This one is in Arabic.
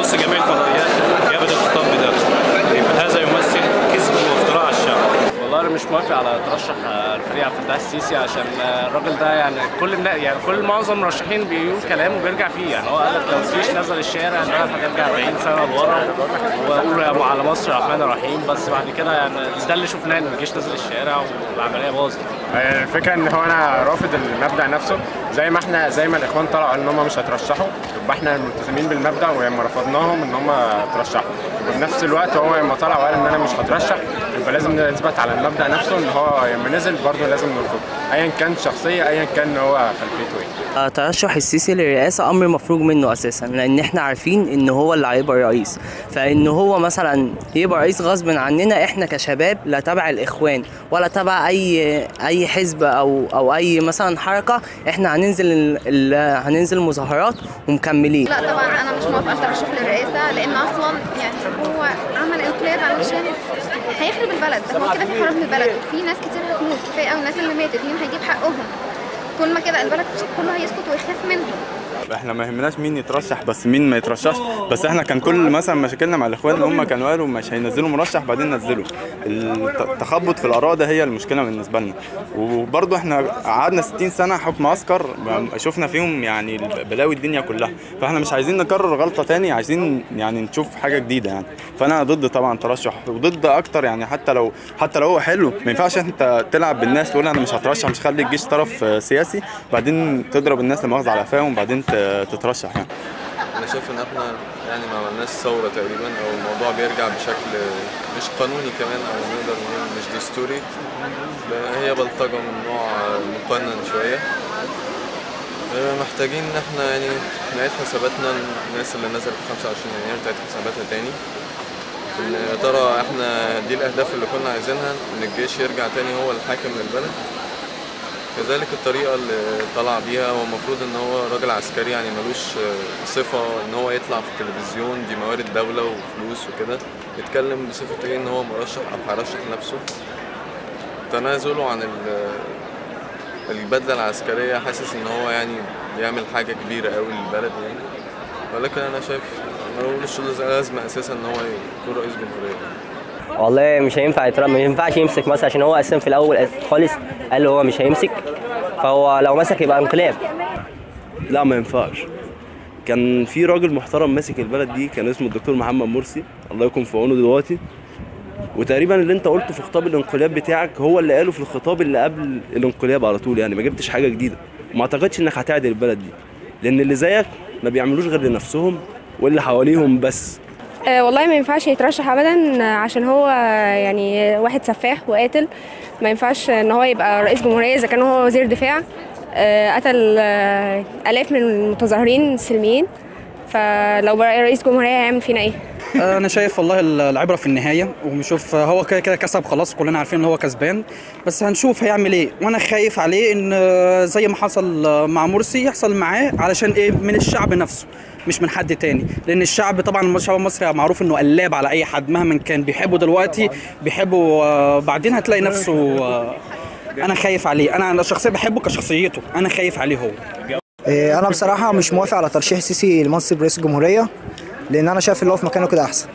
رأس جميع الفضائيات جابت الخطاب بنفسه، يبقى هذا يمثل كذب وافتراء على الشعب. والله انا مش موافق على ترشح الفريق عبد الفتاح السيسي، عشان الراجل ده يعني كل معظم المرشحين بيقول كلام وبيرجع فيه. يعني هو قال لك لو الجيش نزل الشارع البلد هترجع 40 سنه لورا، ويقولوا على مصر الرحمن الرحيم، بس بعد كده يعني ده اللي شفناه ان الجيش نزل الشارع والعمليه باظت. الفكره ان هو انا رافض المبدا نفسه، زي ما الاخوان طلعوا ان هم مش هيترشحوا، يبقى احنا ملتزمين بالمبدا، ولما رفضناهم ان هم يترشحوا. وفي نفس الوقت هو لما طلع وقال ان انا مش هترشح، يبقى لازم نثبت على المبدا نفسه ان هو لما نزل برضه لازم نرفضه، ايا كان شخصيه، ايا كان هو خلفيته ايه. ترشح السيسي للرئاسه امر مفروغ منه اساسا، لان احنا عارفين ان هو اللي هيبقى رئيس، فان هو مثلا يبقى رئيس غصب عننا احنا كشباب لا تبع الاخوان ولا تبع اي حزب او اي مثلا حركه، احنا هننزل مظاهرات ومكملين. لا طبعا انا مش موافقه الترشح للرئاسه، لان اصلا يعني هو عمل انقلاب علشان هيخرب البلد. هو كده في حرب في البلد وفي ناس كتير هتموت، كفايه قوي الناس اللي ماتت، مين هيجيب حقهم؟ طول ما كده البلد كله هيسكت ويخاف منهم. احنا ما يهمناش مين يترشح، بس مين ما يترشحش. بس احنا كان كل مثلا مشاكلنا مع الاخوان ان هم كانوا قالوا مش هينزلوا مرشح بعدين نزلوا. التخبط في الاراء ده هي المشكله بالنسبه لنا. وبرضه احنا قعدنا 60 سنه حكم عسكر، شفنا فيهم يعني بلاوي الدنيا كلها، فاحنا مش عايزين نكرر غلطه تاني، عايزين يعني نشوف حاجه جديده يعني. فانا ضد طبعا ترشح، وضد اكتر يعني حتى لو هو حلو، ما ينفعش انت تلعب بالناس تقول انا مش هترشح، مش هخلي الجيش طرف سياسي، بعدين تضرب الناس لمؤاخذه على قفاهم وبعدين تترشح يعني. انا شايف ان احنا يعني ما عملناش ثوره تقريبا، او الموضوع بيرجع بشكل مش قانوني كمان، او نقدر نقول مش دستوري، هي بلطجه من نوع مقنن شويه. محتاجين ان احنا يعني نعيد حساباتنا، الناس اللي نزلت في 25 يناير تعيد حساباتها تاني. يا ترى احنا دي الاهداف اللي كنا عايزينها، ان الجيش يرجع تاني هو الحاكم للبلد. كذلك الطريقة اللي طلع بيها، هو المفروض ان هو راجل عسكري يعني ملوش صفة ان هو يطلع في التلفزيون، دي موارد دولة وفلوس وكده، يتكلم بصفة ايه ان هو مرشح او هيرشح نفسه. تنازله عن البدلة العسكرية، حاسس ان هو يعني بيعمل حاجة كبيرة قوي للبلد يعني. ولكن انا شايف ملوش لازمة اساسا ان هو يكون رئيس جمهورية. والله مش هينفع ما ينفعش يمسك مثلا، عشان هو اساسا في الاول خالص قال له هو مش هيمسك، فهو لو مسك يبقى انقلاب. لا ما ينفعش. كان في راجل محترم ماسك البلد دي، كان اسمه الدكتور محمد مرسي، الله يكون في عونه دلوقتي. وتقريبا اللي انت قلته في خطاب الانقلاب بتاعك هو اللي قاله في الخطاب اللي قبل الانقلاب على طول، يعني ما جبتش حاجه جديده. وما اعتقدش انك هتعدل البلد دي، لان اللي زيك ما بيعملوش غير لنفسهم واللي حواليهم بس. والله ما ينفعش يترشح ابدا، عشان هو يعني واحد سفاح وقاتل. ما ينفعش ان هو يبقى رئيس جمهوريه اذا كان هو وزير دفاع. قتل الاف من المتظاهرين السلميين، فلو بقى رئيس جمهوريه هيعمل فينا ايه؟ انا شايف والله العبره في النهايه، ونشوف هو كده كده كسب خلاص، كلنا عارفين ان هو كسبان، بس هنشوف هيعمل ايه. وانا خايف عليه ان زي ما حصل مع مرسي يحصل معاه، علشان ايه؟ من الشعب نفسه مش من حد تاني، لان الشعب طبعا الشعب المصري معروف انه قلاب على اي حد مهما كان، بيحبه دلوقتي بيحبه بعدين هتلاقي نفسه. انا خايف عليه، انا شخصيا بحبه كشخصيته، انا خايف عليه هو. انا بصراحه مش موافق على ترشيح السيسي لمنصب رئيس الجمهوريه، لان انا شايف اللي هو في مكانه كده احسن.